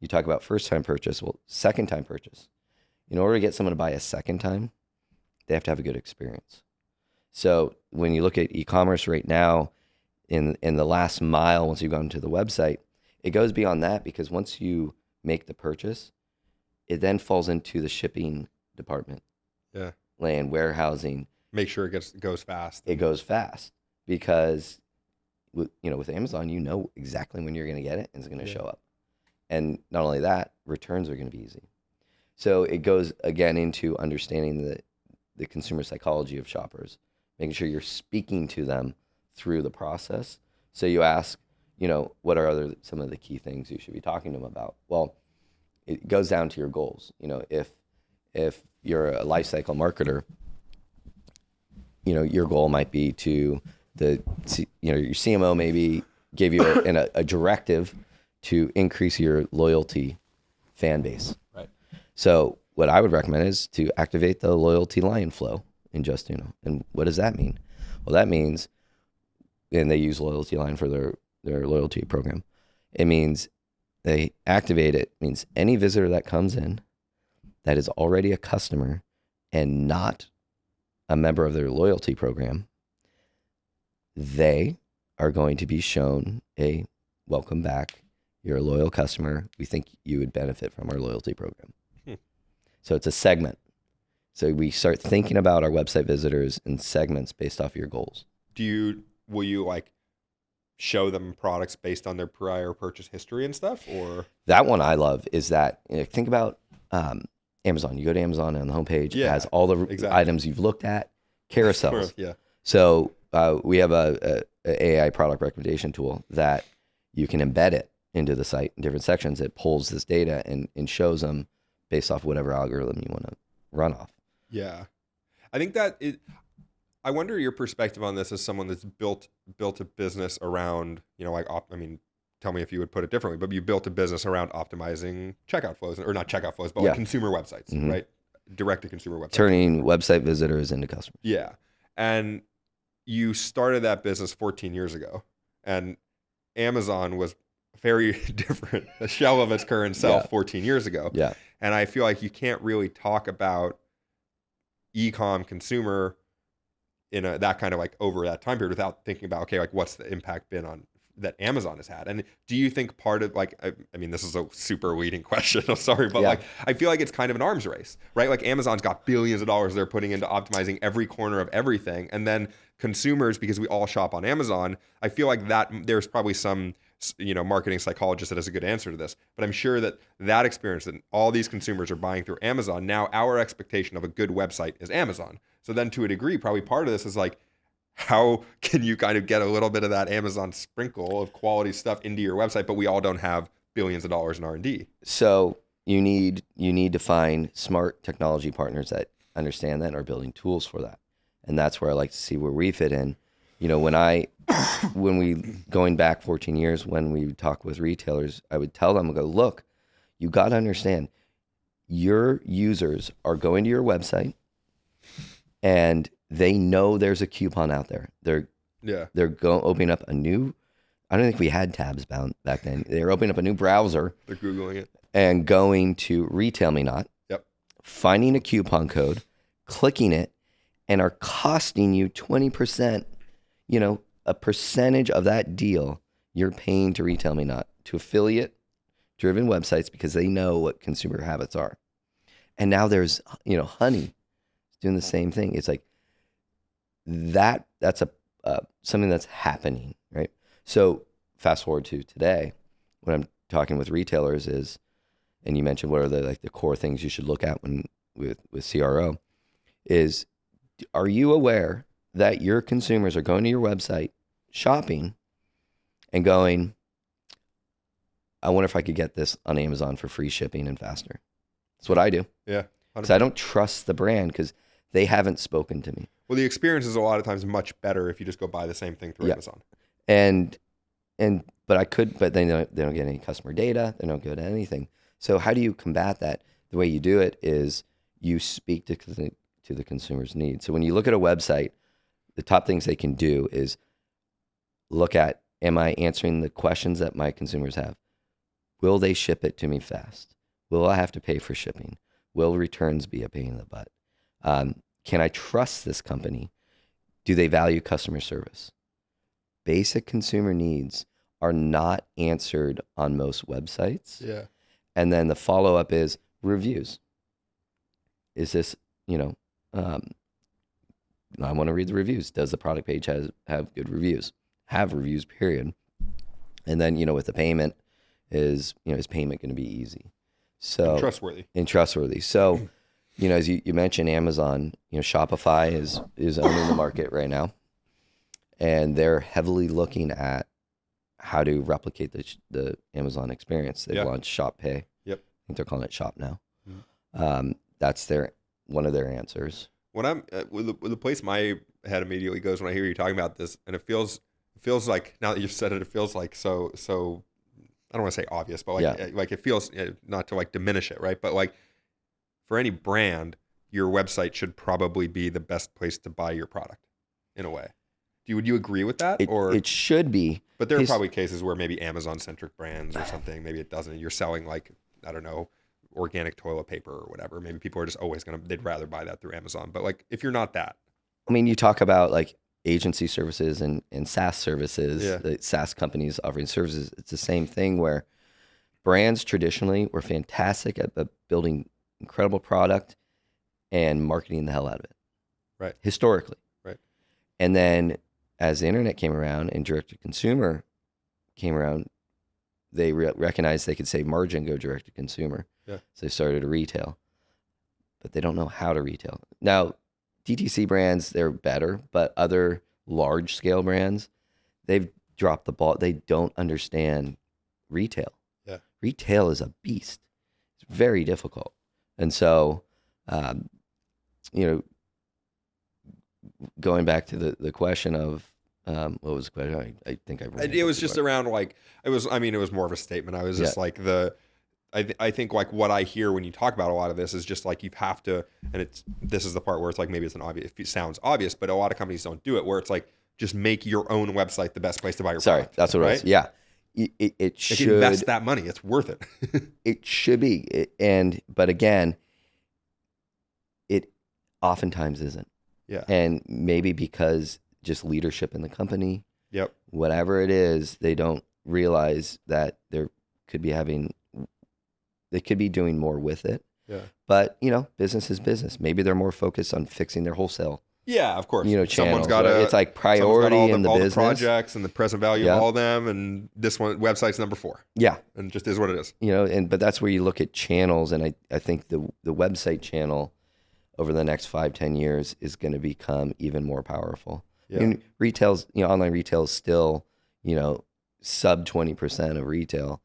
A: you talk about first-time purchase, well, second-time purchase. In order to get someone to buy a second time, they have to have a good experience. So when you look at e-commerce right now, in the last mile, once you've gone to the website, it goes beyond that, because once you make the purchase, it then falls into the shipping department.
C: Yeah.
A: Land, warehousing.
C: Make sure it goes fast.
A: It goes fast because with Amazon, exactly when you're going to get it and it's going to show up. And not only that, returns are going to be easy. So it goes again into understanding the consumer psychology of shoppers, making sure you're speaking to them through the process. So you ask, what are some of the key things you should be talking to them about? Well, it goes down to your goals. If you're a life cycle marketer, your goal might be your CMO maybe gave you a directive to increase your loyalty fan base.
C: Right.
A: So what I would recommend is to activate the loyalty line flow in JustUno. And what does that mean? Well, that means, and they use loyalty line for their loyalty program. It means they activate it, means any visitor that comes in that is already a customer and not a member of their loyalty program, they are going to be shown a welcome back. You're a loyal customer. We think you would benefit from our loyalty program. So it's a segment. So we start thinking about our website visitors in segments based off your goals.
C: Will you like show them products based on their prior purchase history and stuff? Or
A: that one I love is that, think about Amazon. You go to Amazon and on the homepage, it has all the items you've looked at, carousels.
C: Yeah.
A: So we have a AI product recommendation tool that you can embed it into the site in different sections. It pulls this data and shows them based off whatever algorithm you want to run off.
C: Yeah. I think I wonder your perspective on this as someone that's built a business around, tell me if you would put it differently, but you built a business around optimizing checkout flows, or not checkout flows, but like consumer websites, right? Direct to consumer websites.
A: Turning website visitors into customers.
C: Yeah. And you started that business 14 years ago, and Amazon was very different, a shell of its current self 14 years ago.
A: Yeah.
C: And I feel like you can't really talk about e-com consumer in that kind of like over that time period without thinking about, okay, like what's the impact been on that Amazon has had? And do you think part of like, this is a super leading question, I'm sorry, but like, I feel like it's kind of an arms race, right? Like Amazon's got billions of dollars they're putting into optimizing every corner of everything. And then consumers, because we all shop on Amazon, I feel like that there's probably some, marketing psychologist that has a good answer to this, but I'm sure that experience that all these consumers are buying through Amazon, now our expectation of a good website is Amazon. So then to a degree, probably part of this is like, how can you kind of get a little bit of that Amazon sprinkle of quality stuff into your website, but we all don't have billions of dollars in R&D? So
A: you need to find smart technology partners that understand that and are building tools for that. And that's where I like to see where we fit in. When we going back 14 years, when we talk with retailers, I would tell them, look, you got to understand, your users are going to your website and they know there's a coupon out there. They're opening up a new, I don't think we had tabs back then. They're opening up a new browser.
C: They're Googling it.
A: And going to Retail Me Not, finding a coupon code, clicking it, and are costing you 20%, a percentage of that deal you're paying to Retail Me Not, to affiliate-driven websites, because they know what consumer habits are. And now there's, Honey doing the same thing. It's like that's something that's happening, right? So fast forward to today, when I'm talking with retailers is, and you mentioned what are the core things you should look at with CRO, is, are you aware that your consumers are going to your website, shopping, and going, I wonder if I could get this on Amazon for free shipping and faster? That's what I do.
C: Yeah.
A: Because I don't trust the brand because they haven't spoken to me.
C: Well, the experience is a lot of times much better if you just go buy the same thing through Amazon.
A: But they don't get any customer data. They don't get anything. So how do you combat that? The way you do it is you speak to the consumer's needs. So when you look at a website, the top things they can do is look at, am I answering the questions that my consumers have? Will they ship it to me fast? Will I have to pay for shipping? Will returns be a pain in the butt? Can I trust this company? Do they value customer service? Basic consumer needs are not answered on most websites.
C: Yeah.
A: And then the follow-up is reviews. Is this, I want to read the reviews. Does the product page have good reviews? Have reviews, period. And then, with the payment, is payment going to be easy? So
C: and trustworthy.
A: So as you mentioned, Amazon, Shopify is owning the market right now, and they're heavily looking at how to replicate the Amazon experience. They've launched Shop Pay.
C: Yep.
A: I think they're calling it Shop now.
C: Mm-hmm.
A: That's one of their answers.
C: When I'm with the place my head immediately goes when I hear you talking about this, and it feels like, now that you've said it, it feels like so I don't want to say obvious, but like it feels, not to like diminish it, right? But like for any brand, your website should probably be the best place to buy your product in a way. Would you agree with that? Or
A: it should be.
C: But there are probably cases where maybe Amazon-centric brands or something, maybe it doesn't. You're selling like, I don't know, organic toilet paper or whatever. Maybe people are just always they'd rather buy that through Amazon. But like, if you're not that.
A: I mean, you talk about like agency services and SaaS services, the SaaS companies offering services. It's the same thing where brands traditionally were fantastic at building incredible product and marketing the hell out of it.
C: Right.
A: Historically.
C: Right.
A: And then as the internet came around and direct-to-consumer came around, they recognized they could save margin, go direct-to-consumer.
C: Yeah.
A: So they started to retail. But they don't know how to retail. Now, DTC brands, they're better, but other large-scale brands, they've dropped the ball. They don't understand retail.
C: Yeah.
A: Retail is a beast. It's very difficult. And so, going back to the question of what was the question? I think
C: it was just around like it was more of a statement. I was just like I think like what I hear when you talk about a lot of this is just like you have to, and this is the part where it's like maybe it's it sounds obvious, but a lot of companies don't do it, where it's like just make your own website the best place to buy your product.
A: That's what it was. Yeah. It should,
C: if you invest that money, it's worth it.
A: It should be. But again, it oftentimes isn't.
C: Yeah.
A: And maybe because just leadership in the company, whatever it is, they don't realize that they could be doing more with it.
C: Yeah.
A: But, business is business. Maybe they're more focused on fixing their wholesale.
C: Yeah, of course.
A: Channels,
C: someone's got
A: it's like priority in the
C: all
A: business.
C: The projects and the present value of all of them, and this one website's number 4.
A: Yeah.
C: And it just is what it is.
A: But that's where you look at channels, and I think the website channel over the next 5-10 years is going to become even more powerful.
C: Yeah.
A: I mean, online retail is still, sub 20% of retail.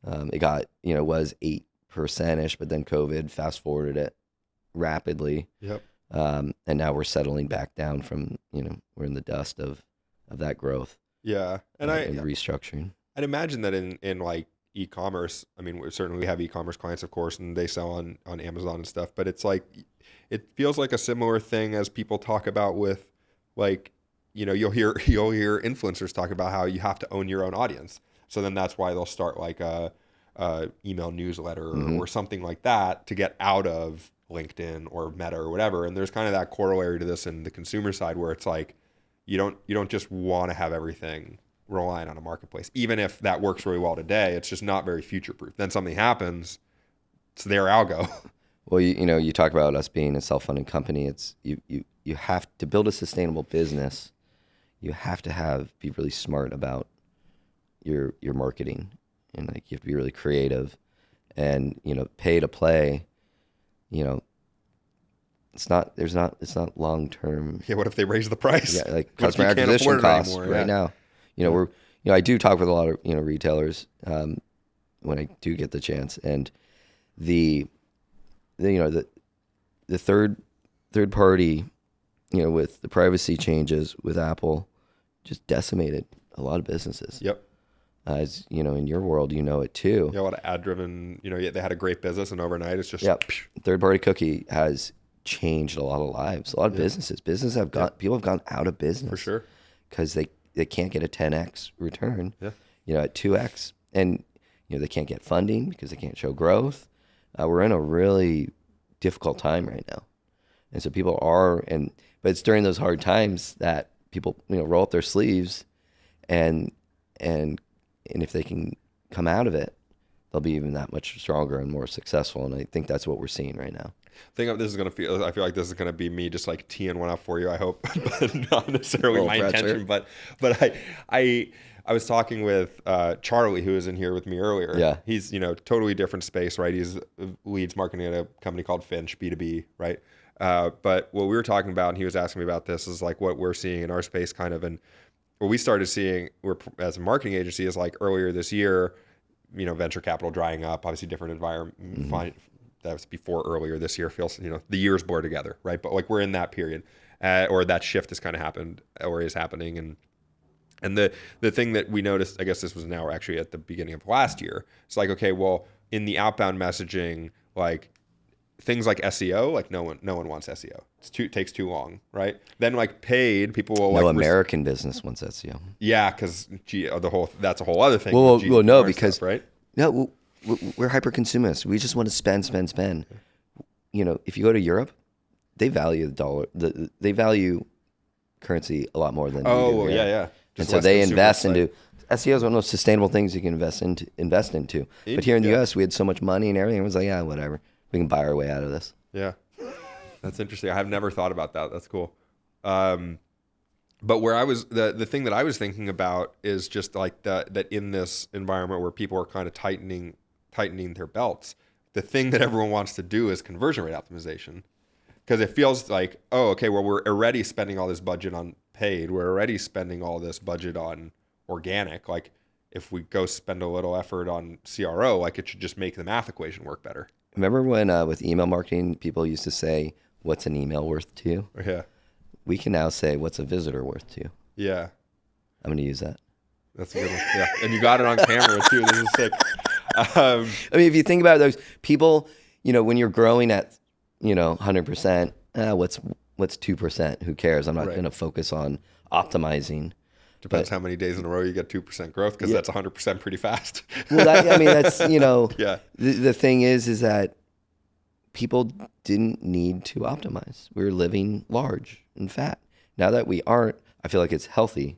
A: It got, was 8%ish, but then COVID fast forwarded it rapidly.
C: Yep.
A: And now we're settling back down from, we're in the dust of that growth.
C: Yeah. And
A: restructuring.
C: I'd imagine that in like e-commerce, I mean, we have e-commerce clients, of course, and they sell on Amazon and stuff, but it's like, it feels like a similar thing as people talk about with like, you'll hear influencers talk about how you have to own your own audience. So then that's why they'll start like a email newsletter or something like that to get out of LinkedIn or Meta or whatever. And there's kind of that corollary to this in the consumer side where it's like, you don't just want to have everything relying on a marketplace. Even if that works really well today, it's just not very future-proof. Then something happens, it's their algo.
A: Well, you talk about us being a self-funding company. It's you have to build a sustainable business. You have to be really smart about your marketing, and like you have to be really creative, and pay to play. It's not long term.
C: Yeah, what if they raise the price?
A: Yeah, like customer acquisition costs right now. I do talk with a lot of retailers when I do get the chance, and the third party, with the privacy changes with Apple, just decimated a lot of businesses.
C: Yep.
A: As in your world, it too.
C: Yeah, a lot of ad driven. They had a great business, and overnight it's just
A: third party cookie has changed a lot of lives. A lot of businesses people have gone out of business
C: for sure
A: because they can't get a 10x return.
C: Yeah.
A: At 2x, and they can't get funding because they can't show growth. We're in a really difficult time right now, and so people but it's during those hard times that people roll up their sleeves, and if they can come out of it, they'll be even that much stronger and more successful. And I think that's what we're seeing right now.
C: This is gonna feel. I feel like this is gonna be me just like teeing one up for you. I hope, but not necessarily my intention. But I was talking with Charlie, who was in here with me earlier.
A: Yeah,
C: he's totally different space, right? He's leads marketing at a company called Finch B2B, right? But what we were talking about, and he was asking me about this, is like what we're seeing in our space, kind of, and what we started seeing as a marketing agency is like earlier this year, venture capital drying up, obviously different environment. Mm-hmm. That was before earlier this year. Feels the years blur together, right? But like we're in that period, or that shift has kind of happened, or is happening, and the thing that we noticed, I guess this was now actually at the beginning of last year. It's like, okay, well, in the outbound messaging, like things like SEO, like no one wants SEO. It takes too long, right? Then like paid, people will
A: no American business wants SEO.
C: Yeah, because that's a whole other thing.
A: Well, no, because
C: stuff, right?
A: No. We're hyper consumers. We just want to spend. If you go to Europe, they value the dollar. They value currency a lot more than we do.
C: Yeah.
A: And so they invest into SEO is one of the most sustainable things you can invest into. But here in the US, we had so much money and everything. It was like, yeah, whatever. We can buy our way out of this.
C: Yeah, that's interesting. I have never thought about that. That's cool. But where I was, the thing that I was thinking about is just like that in this environment where people are kind of tightening their belts, the thing that everyone wants to do is conversion rate optimization, because it feels like, oh, okay, well, we're already spending all this budget on paid. We're already spending all this budget on organic. Like if we go spend a little effort on CRO, like it should just make the math equation work better.
A: Remember when with email marketing, people used to say, what's an email worth to you?
C: Yeah.
A: We can now say, what's a visitor worth to you?
C: Yeah.
A: I'm going to use that.
C: That's a good one. Yeah. And you got it on camera too. This is sick.
A: I mean, if you think about those people, when you're growing at, 100%, what's 2%? Who cares? I'm not going to focus on optimizing.
C: Depends how many days in a row you get 2% growth, because that's 100% pretty fast.
A: Well, that's,
C: yeah.
A: The thing is that people didn't need to optimize. We were living large and fat. Now that we aren't, I feel like it's healthy.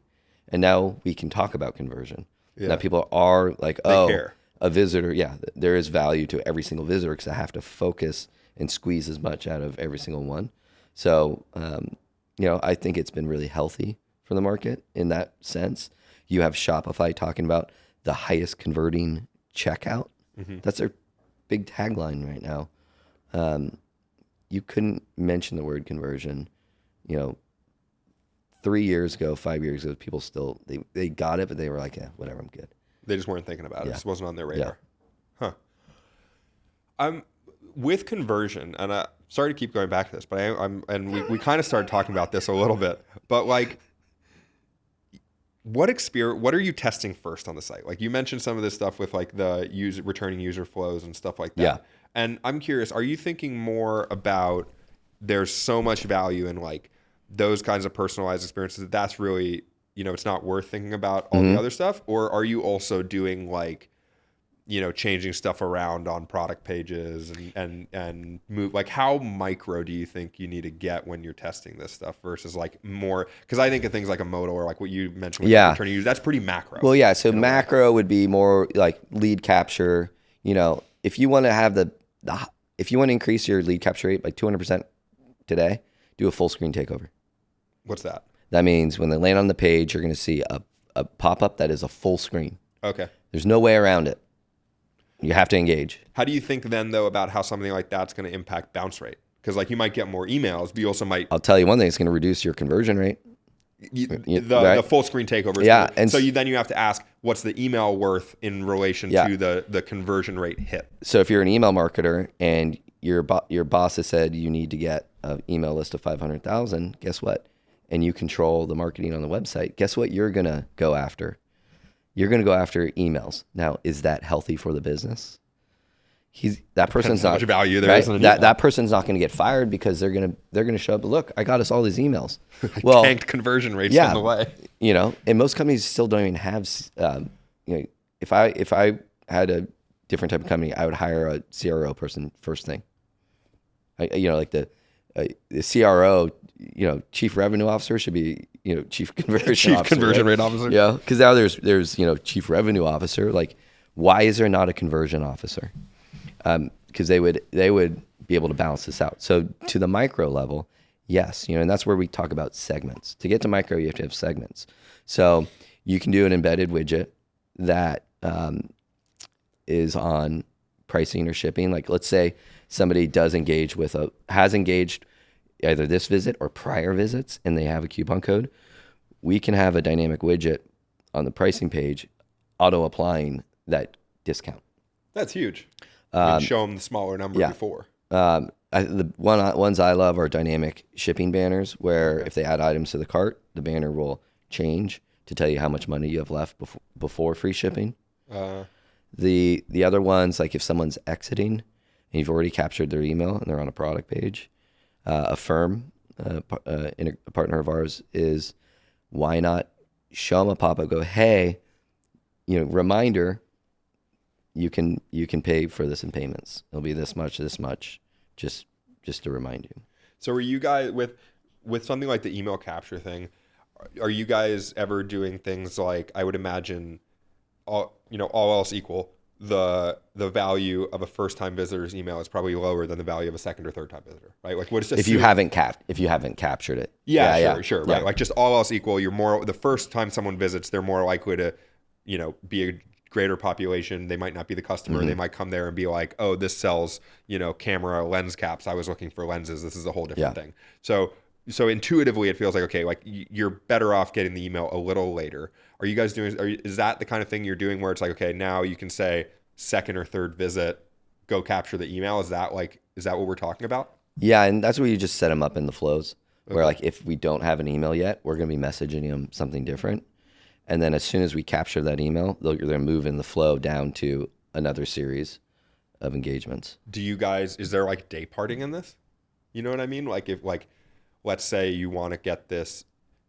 A: And now we can talk about conversion. Yeah. Now people are like, care. A visitor. Yeah, there is value to every single visitor, because I have to focus and squeeze as much out of every single one. So, I think it's been really healthy for the market in that sense. You have Shopify talking about the highest converting checkout. Mm-hmm. That's their big tagline right now. You couldn't mention the word conversion, 3 years ago, 5 years ago, people still, they got it, but they were like, yeah, whatever, I'm good.
C: They just weren't thinking about it. It just wasn't on their radar. Yeah. Huh. With conversion, and sorry to keep going back to this, but we kind of started talking about this a little bit, but like, what are you testing first on the site? Like you mentioned some of this stuff with like the returning user flows and stuff like that.
A: Yeah.
C: And I'm curious, are you thinking more about there's so much value in like those kinds of personalized experiences that's really, it's not worth thinking about all the other stuff? Or are you also doing like, changing stuff around on product pages and move, like how micro do you think you need to get when you're testing this stuff versus like more, because I think of things like a modal or like what you mentioned with returning users, that's pretty macro.
A: Well, yeah. So macro would be more like lead capture. If you want to have if you want to increase your lead capture rate by 200% today, do a full screen takeover.
C: What's that?
A: That means when they land on the page, you're going to see a pop-up that is a full screen.
C: Okay.
A: There's no way around it. You have to engage.
C: How do you think then, though, about how something like that's going to impact bounce rate? Because like you might get more emails, but you also might...
A: I'll tell you one thing, it's going to reduce your conversion rate.
C: The full screen takeovers.
A: Yeah. And
C: so then you have to ask, what's the email worth in relation to the conversion rate hit?
A: So if you're an email marketer and your boss has said you need to get an email list of 500,000, guess what? And you control the marketing on the website, guess what you're going to go after? You're going to go after emails. Now, is that healthy for the business? That person's not
C: much value there is in an
A: email. That person's not going to get fired because they're going to show up. Look, I got us all these emails. Well,
C: tanked conversion rates on the way.
A: And most companies still don't even have. If I had a different type of company, I would hire a CRO person first thing. Like the CRO, chief revenue officer should be, chief conversion
C: rate officer.
A: Yeah, because now there's chief revenue officer. Like, why is there not a conversion officer? because they would be able to balance this out. So to the micro level, yes, and that's where we talk about segments. To get to micro, you have to have segments. So you can do an embedded widget that is on pricing or shipping. Like let's say somebody has engaged either this visit or prior visits, and they have a coupon code. We can have a dynamic widget on the pricing page auto applying that discount.
C: That's huge. You can show them the smaller number before.
A: The ones I love are dynamic shipping banners, where if they add items to the cart, the banner will change to tell you how much money you have left before free shipping. The other ones, like if someone's exiting and you've already captured their email and they're on a product page, a firm, a partner of ours, is why not show them a pop-up, go, hey, reminder, you can pay for this in payments. It'll be this much, just to remind you.
C: So are you guys, with something like the email capture thing, are you guys ever doing things like, I would imagine, all else equal, the value of a first-time visitor's email is probably lower than the value of a second or third-time visitor, right? Like, what is
A: if you haven't captured it?
C: Sure, right. Like, just all else equal, the first time someone visits, they're more likely to, be a greater population. They might not be the customer.
A: Mm-hmm.
C: They might come there and be like, oh, this sells, camera lens caps. I was looking for lenses. This is a whole different thing. So intuitively, it feels like, okay, like you're better off getting the email a little later. Are you guys is that the kind of thing you're doing where it's like, okay, now you can say second or third visit, go capture the email? Is that what we're talking about?
A: Yeah, and that's where you just set them up in the flows, where like if we don't have an email yet, we're going to be messaging them something different. And then as soon as we capture that email, they're going to move in the flow down to another series of engagements.
C: Do you guys, is there like day parting in this? You know what I mean? Like if let's say you want to get this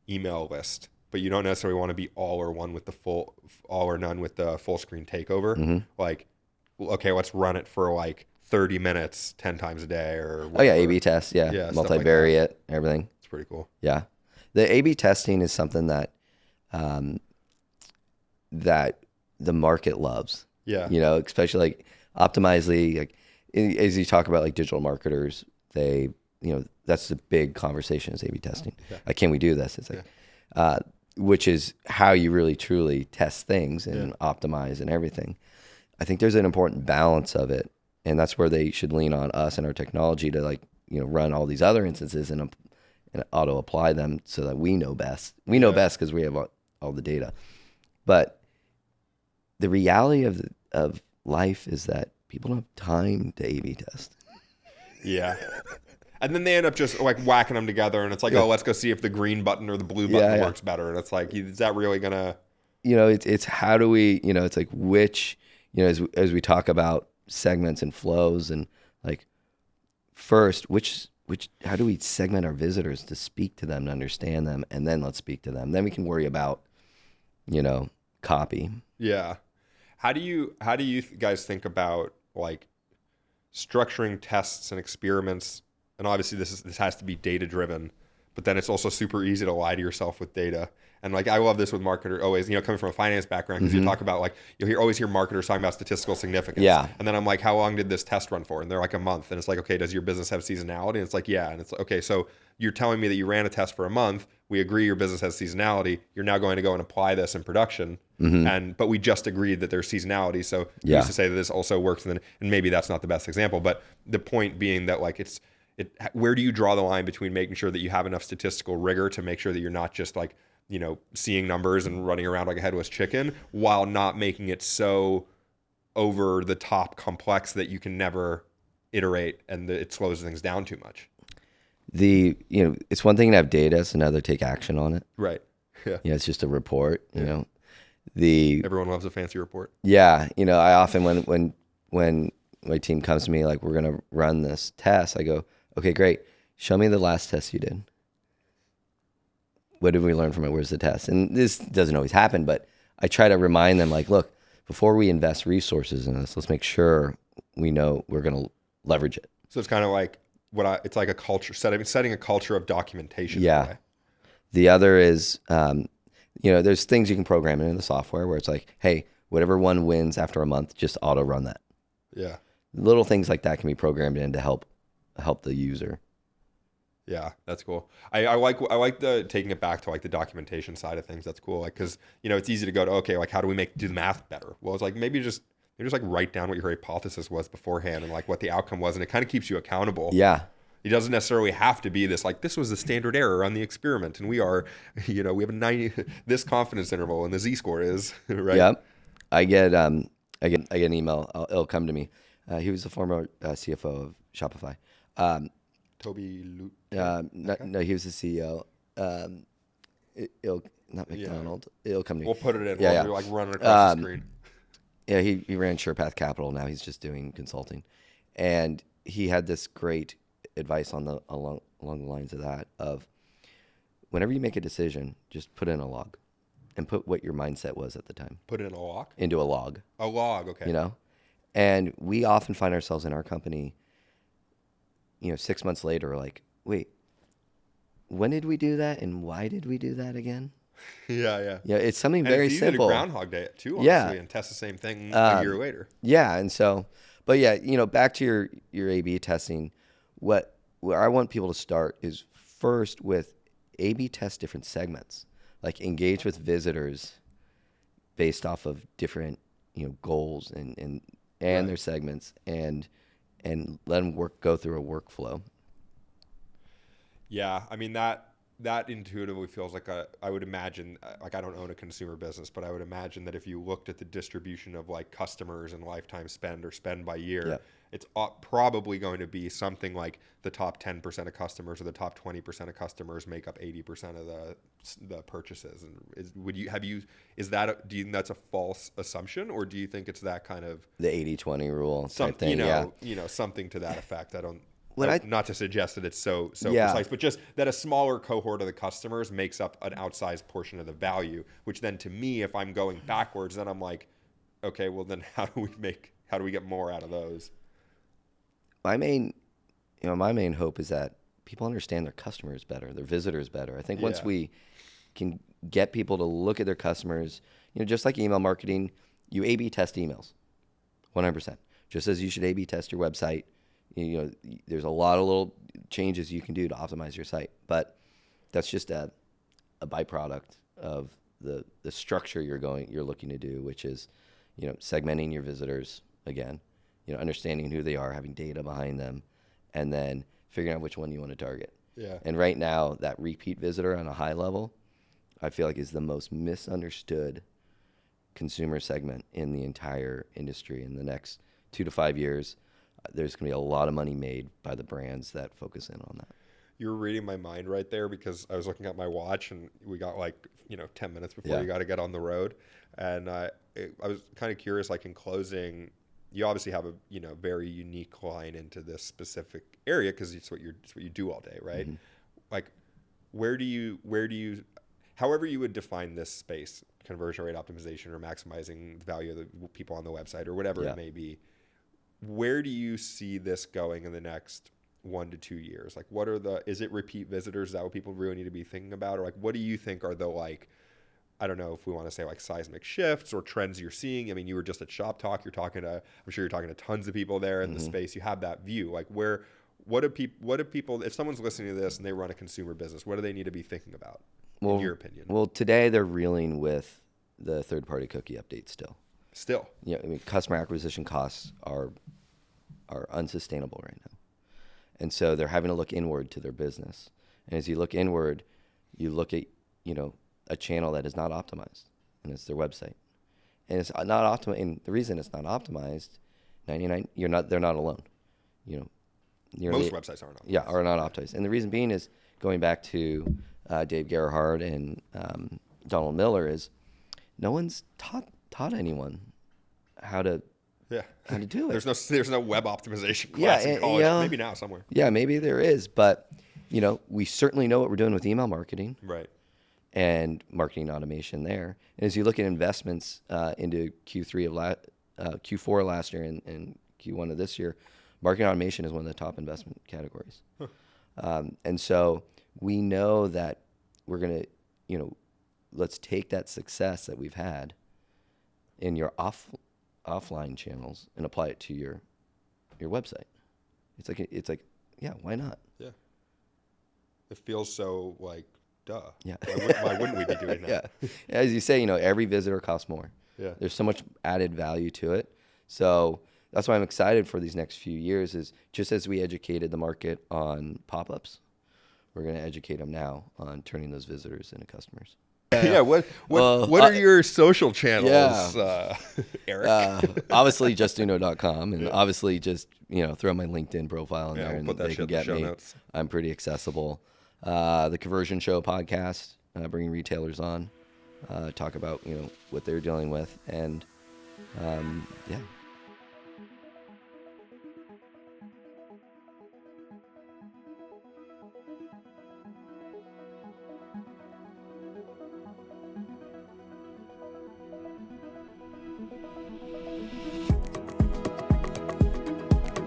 C: email list, but you don't necessarily want to be all or none with the full screen takeover.
A: Mm-hmm.
C: Like, okay, let's run it for like 30 minutes, 10 times a day or whatever.
A: Oh yeah, A/B tests, multivariate, like everything.
C: It's pretty cool.
A: Yeah. The A/B testing is something that that the market loves.
C: Yeah.
A: Especially like Optimizely, like as you talk about like digital marketers, they, that's the big conversation is A/B testing.
C: Yeah.
A: Like, can we do this? It's like, which is how you really truly test things and optimize and everything. I think there's an important balance of it, and that's where they should lean on us and our technology to like, run all these other instances and auto apply them so that we know best. We know best because we have all the data. But the reality of life is that people don't have time to A/B test.
C: Yeah. And then they end up just like whacking them together, and it's like, oh, let's go see if the green button or the blue button works better. And it's like, is that really gonna?
A: It's how do we? It's like which, as we talk about segments and flows, and like first, which how do we segment our visitors to speak to them, to understand them, and then let's speak to them. Then we can worry about, copy.
C: Yeah. How do you guys think about like structuring tests and experiments? And obviously this has to be data driven, but then it's also super easy to lie to yourself with data. And like, I love this with marketers always, coming from a finance background, because you talk about like, always hear marketers talking about statistical significance.
A: Yeah.
C: And then I'm like, how long did this test run for? And they're like a month. And it's like, okay, does your business have seasonality? And it's like, yeah. And it's like, okay, so you're telling me that you ran a test for a month. We agree your business has seasonality. You're now going to go and apply this in production. But we just agreed that there's seasonality. So we used to say that this also works. And maybe that's not the best example, but the point being that like where do you draw the line between making sure that you have enough statistical rigor to make sure that you're not just like, seeing numbers and running around like a headless chicken, while not making it so over the top complex that you can never iterate and it slows things down too much?
A: It's one thing to have data, it's another to take action on it.
C: Right. Yeah.
A: It's just a report,
C: Everyone loves a fancy report.
A: Yeah. I often, when my team comes to me, like, we're going to run this test, I go, okay, great. Show me the last test you did. What did we learn from it? Where's the test? And this doesn't always happen, but I try to remind them, like, look, before we invest resources in this, let's make sure we know we're going to leverage it.
C: So it's kind of like it's like a culture, setting a culture of documentation.
A: Yeah. The other is, there's things you can program into the software where it's like, hey, whatever one wins after a month, just auto run that.
C: Yeah.
A: little things like that can be programmed in to help the user.
C: Yeah, that's cool. I like the taking it back to like the documentation side of things. That's cool. Like, cause it's easy to go to, okay, like how do we do the math better? Well, it's like maybe just like write down what your hypothesis was beforehand and like what the outcome was. And it kind of keeps you accountable.
A: Yeah.
C: It doesn't necessarily have to be this, like, this was the standard error on the experiment. And we are, we have a 90, this confidence interval and the Z-score is, right?
A: Yep. I get an email. It'll come to me. He was the former CFO of Shopify.
C: Toby Lute.
A: No, he was the CEO. It'll not McDonald. It'll come to me.
C: We'll put it in.
A: Yeah,
C: We're like running across the screen.
A: Yeah, he ran SurePath Capital. Now he's just doing consulting, and he had this great advice along the lines of that of whenever you make a decision, just put in a log, and put what your mindset was at the time.
C: Put it in a log.
A: Into a log.
C: A log, okay.
A: And we often find ourselves in our company. 6 months later, we're like, wait, when did we do that, and why did we do that again?
C: Yeah.
A: Yeah, it's something very simple.
C: And Groundhog Day too, honestly, and test the same thing a year later.
A: Yeah, and so, but yeah, back to your A/B testing. Where I want people to start is first with A/B test different segments, like engage with visitors based off of different goals and right. their segments and let them go through a workflow.
C: Yeah, I mean that intuitively feels like I would imagine, like I don't own a consumer business, but I would imagine that if you looked at the distribution of like customers and lifetime spend or spend by year, yeah. It's probably going to be something like the top 10% of customers or the top 20% of customers make up 80% of the purchases. And do you think that's a false assumption, or do you think it's that kind of
A: the 80-20 rule type thing?
C: Something to that effect? I don't.
A: Not
C: to suggest that it's so
A: yeah.
C: precise, but just that a smaller cohort of the customers makes up an outsized portion of the value, which then to me, if I'm going backwards, then I'm like, okay, well then how do we get more out of those?
A: My main hope is that people understand their customers better, their visitors better. I think once we can get people to look at their customers, just like email marketing, you A/B test emails, 100%. Just as you should A/B test your website. There's a lot of little changes you can do to optimize your site, but that's just a byproduct of the structure you're looking to do, which is, segmenting your visitors again, understanding who they are, having data behind them, and then figuring out which one you want to target.
C: Yeah.
A: And right now, that repeat visitor on a high level, I feel like is the most misunderstood consumer segment in the entire industry. In the next 2 to 5 years, there's going to be a lot of money made by the brands that focus in on that.
C: You were reading my mind right there, because I was looking at my watch and we got 10 minutes before you got to get on the road. And I was kind of curious, like in closing, you obviously have a very unique line into this specific area because it's what you do all day, right? Mm-hmm. Like where do you however you would define this space, conversion rate optimization or maximizing the value of the people on the website or whatever it may be, where do you see this going in the next 1 to 2 years? Like is it repeat visitors? Is that what people really need to be thinking about? Or like, what do you think are the I don't know if we want to say like seismic shifts or trends you're seeing. I mean, you were just at Shop Talk. I'm sure you're talking to tons of people there in the space. You have that view. Like what do people, if someone's listening to this and they run a consumer business, what do they need to be thinking about in your opinion?
A: Well, today they're reeling with the third-party cookie update still.
C: Yeah,
A: I mean, customer acquisition costs are unsustainable right now. And so they're having to look inward to their business. And as you look inward, you look at, a channel that is not optimized, and it's their website. And it's not optimized, and the reason it's not optimized, they're not alone.
C: Most websites aren't optimized.
A: Yeah, are not optimized. And the reason being is, going back to Dave Gerhardt and Donald Miller, is no one's taught anyone how to do it.
C: There's no web optimization class in college. Maybe now somewhere.
A: Yeah, maybe there is, but we certainly know what we're doing with email marketing,
C: right?
A: And marketing automation there. And as you look at investments into Q4 last year and Q1 of this year, marketing automation is one of the top investment categories. Huh. And so we know that we're gonna, let's take that success that we've had in your offline channels and apply it to your your website. It's like, yeah, why not?
C: Yeah. It feels so like, duh.
A: Yeah.
C: Why wouldn't we be doing that?
A: Yeah. As you say, every visitor costs more.
C: Yeah.
A: There's so much added value to it. So that's why I'm excited for these next few years, is just as we educated the market on pop-ups, we're going to educate them now on turning those visitors into customers.
C: Yeah. What are your social channels, Erik?
A: Obviously JustUno.com, and obviously just, throw my LinkedIn profile in there,
C: we'll
A: and
C: put that
A: they
C: shit
A: can
C: in the
A: get
C: show
A: me.
C: notes.
A: I'm pretty accessible. The Conversion Show podcast, bringing retailers on, talk about, what they're dealing with. And, yeah.